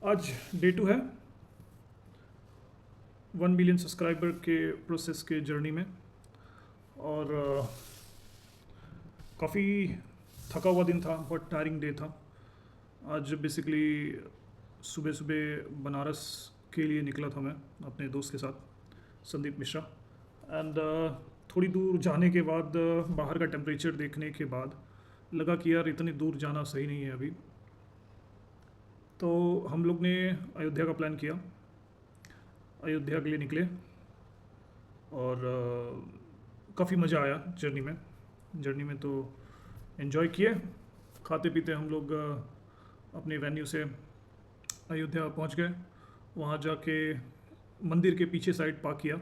आज डे 2 है 1 million subscriber के प्रोसेस के जर्नी में। और काफ़ी थका हुआ दिन था, बहुत टायरिंग डे था। आज बेसिकली सुबह सुबह बनारस के लिए निकला था मैं अपने दोस्त के साथ, संदीप मिश्रा। एंड थोड़ी दूर जाने के बाद बाहर का टेम्परेचर देखने के बाद लगा कि यार इतनी दूर जाना सही नहीं है अभी। तो हम लोग ने अयोध्या का प्लान किया, अयोध्या के लिए निकले। और काफ़ी मज़ा आया जर्नी में तो एंजॉय किए। खाते पीते हम लोग अपने वेन्यू से अयोध्या पहुंच गए। वहाँ जाके मंदिर के पीछे साइड पार्क किया,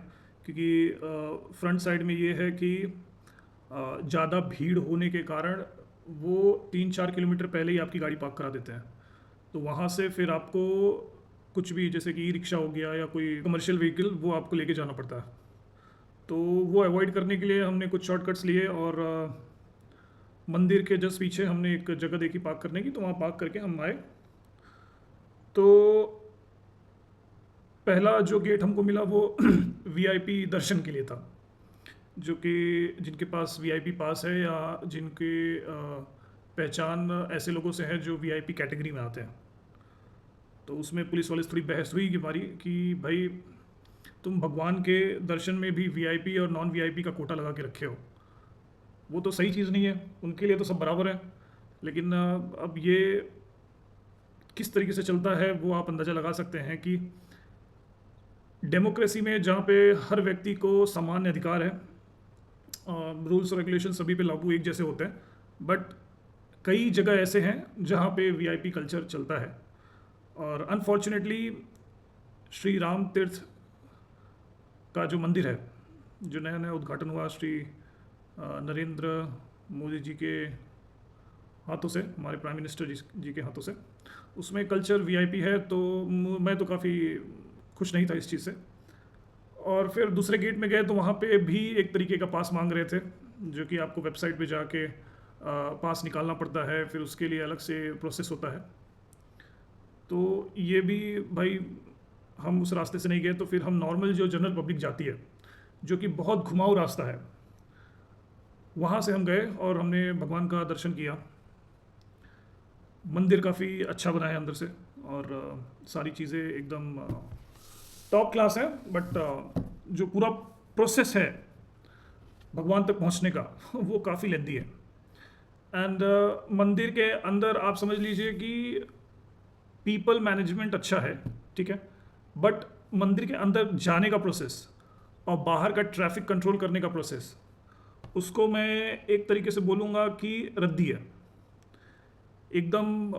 क्योंकि फ्रंट साइड में ये है कि ज़्यादा भीड़ होने के कारण वो 3-4 किलोमीटर पहले ही आपकी गाड़ी पार्क करा देते हैं। तो वहाँ से फिर आपको कुछ भी, जैसे कि ई रिक्शा हो गया या कोई कमर्शियल व्हीकल, वो आपको लेके जाना पड़ता है। तो वो अवॉइड करने के लिए हमने कुछ शॉर्टकट्स लिए और मंदिर के जस्ट पीछे हमने एक जगह देखी पार्क करने की, तो वहाँ पार्क करके हम आए। तो पहला जो गेट हमको मिला वो वीआईपी दर्शन के लिए था, जो कि जिनके पास वीआईपी पास है या जिनके पहचान ऐसे लोगों से है जो वीआईपी कैटेगरी में आते हैं। तो उसमें पुलिस वाले से थोड़ी बहस हुई कि भाई तुम भगवान के दर्शन में भी वीआईपी और नॉन वीआईपी का कोटा लगा के रखे हो, वो तो सही चीज़ नहीं है, उनके लिए तो सब बराबर है। लेकिन अब ये किस तरीके से चलता है वो आप अंदाज़ा लगा सकते हैं कि डेमोक्रेसी में जहाँ पे हर व्यक्ति को सामान्य अधिकार है, रूल्स और रेगुलेशन सभी पे लागू एक जैसे होते हैं, बट कई जगह ऐसे हैं जहाँ पे वीआईपी कल्चर चलता है। और अनफॉर्चुनेटली श्री राम तीर्थ का जो मंदिर है, जो नया नया उद्घाटन हुआ श्री नरेंद्र मोदी जी के हाथों से, हमारे प्राइम मिनिस्टर जी के हाथों से, उसमें कल्चर वीआईपी है। तो मैं तो काफ़ी खुश नहीं था इस चीज़ से। और फिर दूसरे गेट में गए तो वहाँ पे भी एक तरीके का पास मांग रहे थे, जो कि आपको वेबसाइट पे जाके पास निकालना पड़ता है, फिर उसके लिए अलग से प्रोसेस होता है। तो ये भी भाई, हम उस रास्ते से नहीं गए, तो फिर हम नॉर्मल जो जनरल पब्लिक जाती है, जो कि बहुत घुमाऊ रास्ता है, वहाँ से हम गए और हमने भगवान का दर्शन किया। मंदिर काफ़ी अच्छा बना है अंदर से, और सारी चीज़ें एकदम टॉप क्लास है। बट जो पूरा प्रोसेस है भगवान तक पहुँचने का वो काफ़ी लेंदी है। एंड मंदिर के अंदर आप समझ लीजिए कि पीपल मैनेजमेंट अच्छा है, ठीक है, बट मंदिर के अंदर जाने का प्रोसेस और बाहर का ट्रैफिक कंट्रोल करने का प्रोसेस, उसको मैं एक तरीके से बोलूँगा कि रद्दी है, एकदम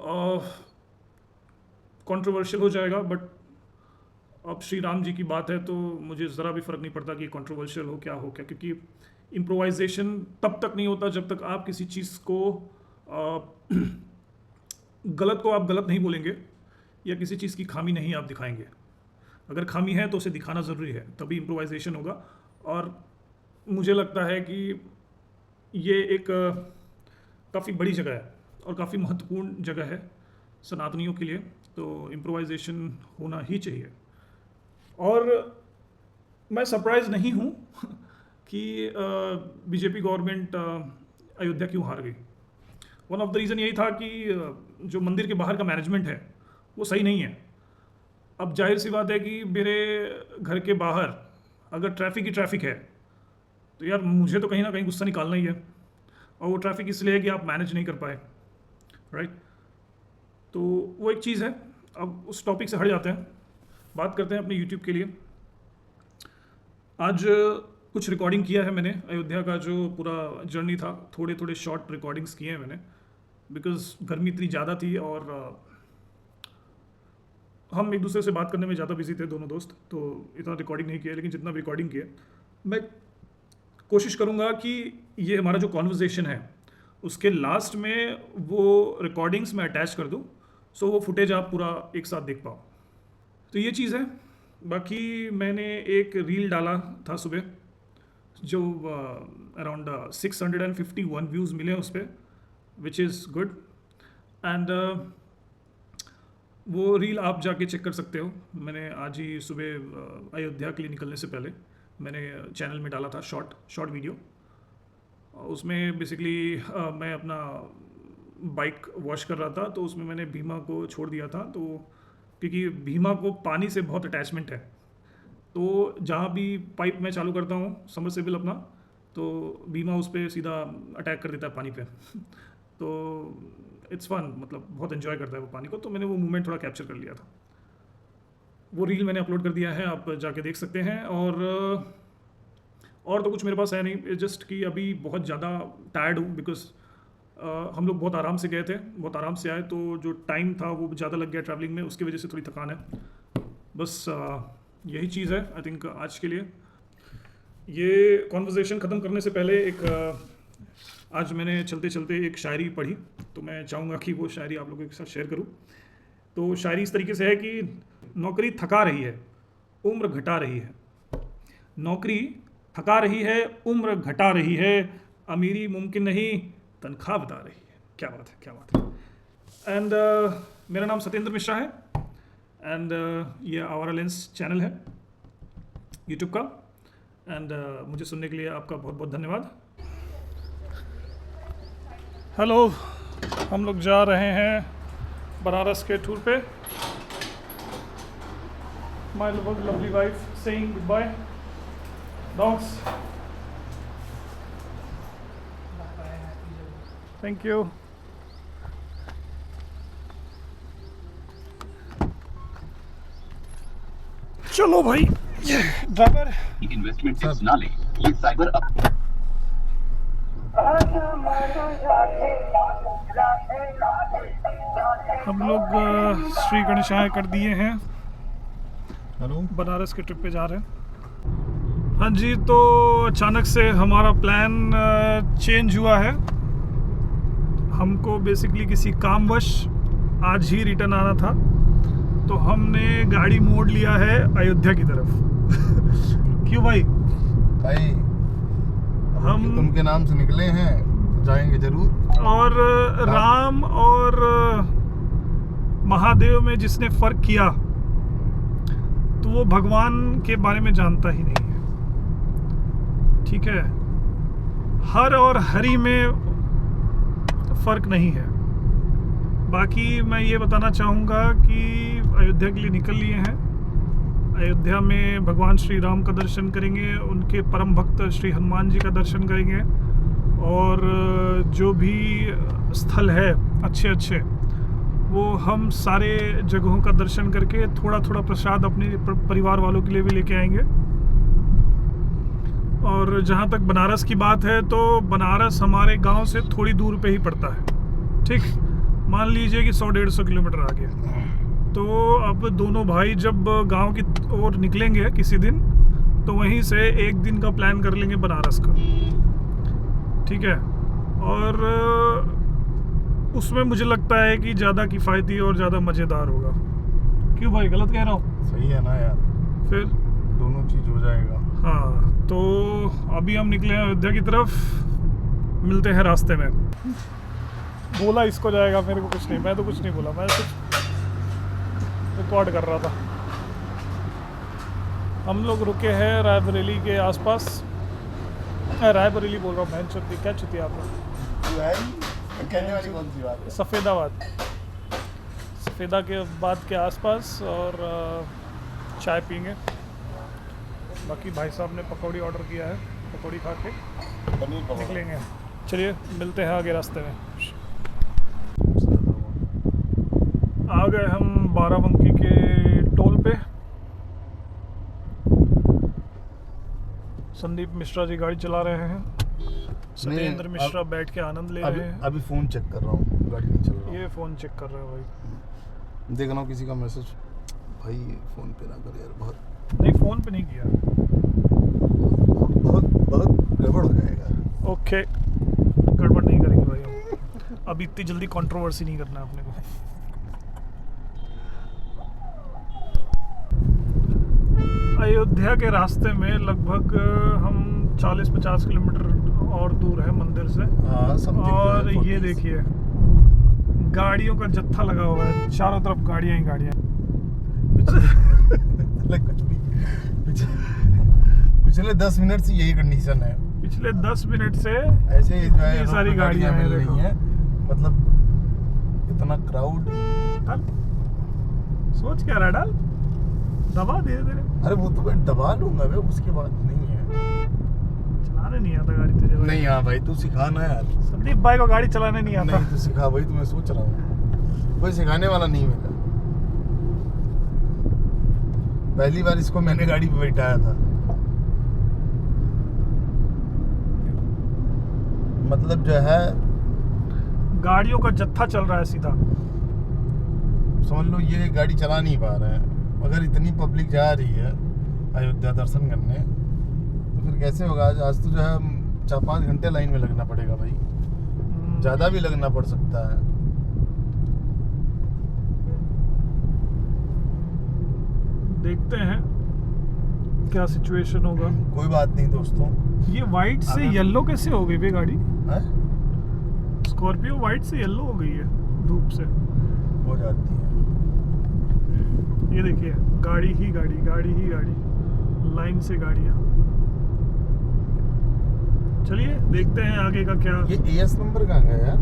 कंट्रोवर्शियल हो जाएगा। बट अब श्री राम जी की बात है तो मुझे ज़रा भी फ़र्क नहीं पड़ता कि कंट्रोवर्शियल हो क्या, क्योंकि इम्प्रोवाइजेशन तब तक नहीं होता जब तक आप किसी चीज़ को गलत को आप गलत नहीं बोलेंगे या किसी चीज़ की खामी नहीं आप दिखाएंगे। अगर खामी है तो उसे दिखाना ज़रूरी है, तभी इम्प्रोवाइजेशन होगा। और मुझे लगता है कि ये एक काफ़ी बड़ी जगह है और काफ़ी महत्वपूर्ण जगह है सनातनियों के लिए, तो इम्प्रोवाइजेशन होना ही चाहिए। और मैं सरप्राइज नहीं हूँ कि बीजेपी गवर्नमेंट अयोध्या क्यों हार गई। वन ऑफ द रीज़न यही था कि जो मंदिर के बाहर का मैनेजमेंट है वो सही नहीं है। अब जाहिर सी बात है कि मेरे घर के बाहर अगर ट्रैफिक ही ट्रैफिक है तो यार मुझे तो कहीं ना कहीं गुस्सा निकालना ही है, और वो ट्रैफिक इसलिए है कि आप मैनेज नहीं कर पाए, राइट। तो वो एक चीज़ है। अब उस टॉपिक से हट जाते हैं, बात करते हैं अपने यूट्यूब के लिए। आज कुछ रिकॉर्डिंग किया है मैंने, अयोध्या का जो पूरा जर्नी था, थोड़े थोड़े शॉर्ट रिकॉर्डिंग्स किए हैं मैंने, बिकॉज गर्मी इतनी ज़्यादा थी और हम एक दूसरे से बात करने में ज़्यादा बिजी थे दोनों दोस्त, तो इतना रिकॉर्डिंग नहीं किया। लेकिन जितना भी रिकॉर्डिंग किया, मैं कोशिश करूँगा कि ये हमारा जो कॉन्वर्जेसन है उसके लास्ट में वो रिकॉर्डिंग्स मैं अटैच कर दूँ, सो वो फुटेज आप पूरा एक साथ देख पाओ। तो ये चीज़ है। बाकी मैंने एक रील डाला था सुबह, जो अराउंड 651 व्यूज़ मिले उस पर, विच इज़ गुड। एंड वो रील आप जाके चेक कर सकते हो। मैंने आज ही सुबह अयोध्या के लिए निकलने से पहले मैंने चैनल में डाला था शॉर्ट वीडियो। उसमें बेसिकली मैं अपना बाइक वॉश कर रहा था, तो उसमें मैंने भीमा को छोड़ दिया था। तो क्योंकि भीमा को पानी से बहुत अटैचमेंट है, तो जहाँ भी पाइप मैं चालू करता हूँ समरसेबल अपना, तो भीमा उस पर सीधा अटैक कर देता है पानी पे। तो इट्स फन, मतलब बहुत एंजॉय करता है वो पानी को। तो मैंने वो मोमेंट थोड़ा कैप्चर कर लिया था। वो रील मैंने अपलोड कर दिया है, आप जाके देख सकते हैं। और तो कुछ मेरे पास है नहीं, जस्ट कि अभी बहुत ज़्यादा टायर्ड हूँ बिकॉज हम लोग बहुत आराम से गए थे, बहुत आराम से आए, तो जो टाइम था वो ज़्यादा लग गया ट्रैवलिंग में, उसकी वजह से थोड़ी थकान है। बस यही चीज़ है आई थिंक आज के लिए। ये कॉन्वर्जेसन ख़त्म करने से पहले आज मैंने चलते चलते एक शायरी पढ़ी, तो मैं चाहूँगा कि वो शायरी आप लोगों के साथ शेयर करूँ। तो शायरी इस तरीके से है कि नौकरी थका रही है, उम्र घटा रही है। नौकरी थका रही है, उम्र घटा रही है, अमीरी मुमकिन नहीं, तनख्वाह बता रही है। क्या बात है, क्या बात है। एंड मेरा नाम सत्येंद्र मिश्रा है, एंड ये आवारा लेंस चैनल है यूट्यूब का। एंड मुझे सुनने के लिए आपका बहुत बहुत धन्यवाद। हेलो, हम लोग जा रहे हैं बनारस के टूर पे। My lovely wife saying good bye. Dogs, thank you. चलो भाई, ये ड्राइवर इन्वेस्टमेंट टिप्स ना लें, ये साइबर हम लोग श्री गणेशाय कर दिए हैं। हेलो, बनारस के ट्रिप पे जा रहे हैं। हाँ जी, तो अचानक से हमारा प्लान चेंज हुआ है। हमको बेसिकली किसी कामवश आज ही रिटर्न आना था, तो हमने गाड़ी मोड़ लिया है अयोध्या की तरफ। क्यों भाई? हम उनके नाम से निकले हैं तो जाएंगे जरूर। और राम और महादेव में जिसने फर्क किया, तो वो भगवान के बारे में जानता ही नहीं है। ठीक है, हर और हरि में फर्क नहीं है। बाकी मैं ये बताना चाहूँगा कि अयोध्या के लिए निकल लिए हैं। अयोध्या में भगवान श्री राम का दर्शन करेंगे, उनके परम भक्त श्री हनुमान जी का दर्शन करेंगे, और जो भी स्थल है अच्छे अच्छे, वो हम सारे जगहों का दर्शन करके थोड़ा थोड़ा प्रसाद अपने परिवार वालों के लिए भी लेके आएंगे। और जहाँ तक बनारस की बात है, तो बनारस हमारे गांव से थोड़ी दूर पे ही पड़ता है। ठीक, मान लीजिए कि 100-150 किलोमीटर आगे। तो अब दोनों भाई जब गांव की ओर निकलेंगे किसी दिन, तो वहीं से एक दिन का प्लान कर लेंगे बनारस का। ठीक है, और उसमें मुझे लगता है कि ज़्यादा किफ़ायती और ज़्यादा मज़ेदार होगा। क्यों भाई, गलत कह रहा हूँ? सही है ना यार, फिर दोनों चीज हो जाएगा। हाँ, तो अभी हम निकले हैं अयोध्या की तरफ, मिलते हैं रास्ते में। बोला इसको जाएगा, मेरे को कुछ नहीं, मैं तो कुछ नहीं बोला, मैं सिर्फ रिकॉर्ड कर रहा था। हम लोग रुके हैं रायबरेली के आसपास। रायबरेली बोल रहा हूँ, बहन चुती, क्या चुती आप लोग? कहने वाली कौन सी बात है? सफ़ेदाबाद, सफ़ेदा के बाद के आसपास, और चाय पीएंगे। बाकी भाई साहब ने पकौड़ी ऑर्डर किया है, पकौड़ी खा के पनीर पकौड़ा। निकलेंगे। चलिए मिलते हैं आगे रास्ते में। आ गए हम बाराबंकी के टोल पे। संदीप मिश्रा जी गाड़ी चला रहे हैं, सत्येंद्र मिश्रा बैठ के आनंद ले रहे हैं। अभी फोन चेक कर रहा हूँ, गाड़ी नहीं चल रहा। ये फ़ोन चेक कर रहे हैं भाई। देख रहा हूँ किसी का मैसेज। भाई फोन पे ना कर यार, बहुत नहीं, फ़ोन पे नहीं किया। बहुत बहुत गड़बड़ हो जाएगा। ओके, गड़बड़ नहीं करेंगे भाई हम। अभी इतनी जल्दी कंट्रोवर्सी नहीं करना अपने को। अयोध्या के रास्ते में लगभग हम 40-50 किलोमीटर और दूर है मंदिर से। हाँ, और ये देखिए गाड़ियों का जत्था लगा हुआ है, चारों तरफ गाड़ियां ही गाड़ियां। कुछ भी पिछले 10 मिनट से यही कंडीशन है। पिछले 10 मिनट से ऐसे ही जो है ये सारी गाड़ियां मिल हैं, रही हैं, मतलब इतना क्राउड। डाल, सोच क्या रहा है, डाल, दबा धीरे धीरे। अरे वो तो मैं दबा लूंगा बे, उसके बाद नहीं है। चलाने नहीं आता गाड़ी तुझे भाई? नहीं हाँ भाई, तू सिखाना यार। संदीप भाई को गाड़ी चलाने नहीं आता। नहीं तू सिखा भाई, तो मैं सोच रहा हूँ कोई सिखाने वाला नहीं मिला। पहली बार इसको मैंने गाड़ी पे बैठाया था, मतलब जो है गाड़ियों का जत्था चल रहा है सीधा। समझ लो ये गाड़ी चला नहीं पा रहे हैं। अगर इतनी पब्लिक जा रही है अयोध्या दर्शन करने, तो फिर कैसे होगा? आज तो जो है 4-5 घंटे लाइन में लगना पड़ेगा भाई, ज़्यादा भी लगना पड़ सकता है। देखते हैं क्या सिचुएशन होगा। कोई बात नहीं दोस्तों। ये वाइट से येलो कैसे हो गई बे गाड़ी? है? स्कॉर्पियो वाइट से येलो हो गई है धूप से। हो जाती है। ये देखिए, गाड़ी ही गाड़ी, गाड़ी ही गाड़ी, लाइन से गाड़ियाँ। चलिए देखते हैं आगे का क्या। ये एएस नंबर कहाँ गया यार?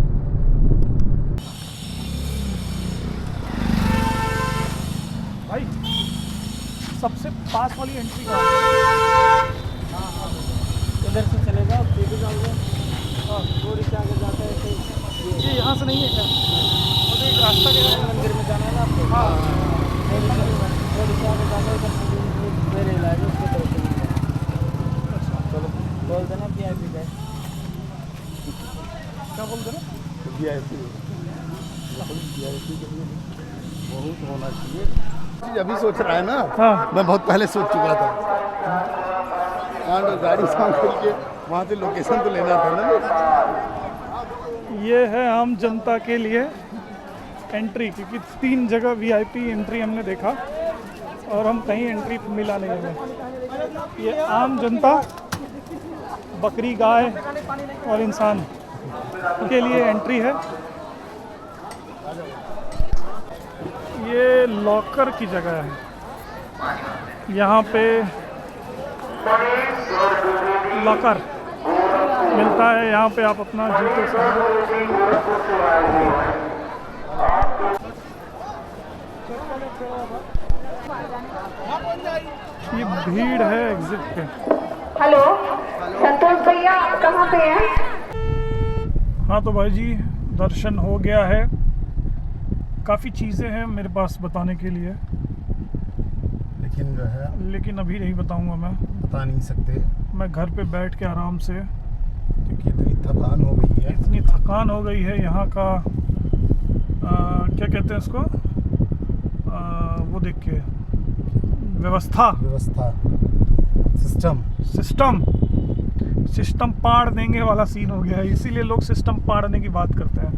भाई सबसे पास वाली एंट्री का इधर से चले जाओ, सीधे जाओगे और थोड़ी से आगे जाते हैं तो ये यहाँ से नहीं है क्या? और एक रास्ता क्या है? मंदिर में जाना है ना आपको। हाँ, थोड़ी से आगे जाते इधर से मेरे इलाज उसके तरफ से मिल जाए। चलो बोल देना VIP का है। क्या बोल रहे हैं? VIP बहुत होना चाहिए। अभी सोच रहा है ना? हाँ। मैं बहुत पहले सोच चुका था। गाड़ी साम करके वहाँ से लोकेशन तो लेना था ना। ये है आम जनता के लिए एंट्री, क्योंकि 3 जगह VIP एंट्री हमने देखा और हम कहीं एंट्री मिला नहीं हमें। ये आम जनता, बकरी, गाय और इंसान के लिए एंट्री है। ये लॉकर की जगह है, यहाँ पे लॉकर मिलता है। यहाँ पे आप अपना जूते ये भीड़ है एग्जिट पे। हेलो संतोष भैया, आप कहाँ पे हैं? हाँ तो भाई जी, दर्शन हो गया है। काफ़ी चीज़ें हैं मेरे पास बताने के लिए, लेकिन जो है लेकिन अभी नहीं बताऊंगा मैं। बता नहीं सकते मैं घर पे बैठ के आराम से, क्योंकि इतनी थकान हो गई है। इतनी थकान हो गई है। यहाँ का क्या कहते हैं इसको, वो देख के व्यवस्था, सिस्टम पाड़ देंगे वाला सीन हो गया है। इसीलिए लोग सिस्टम पाड़ने की बात करते हैं।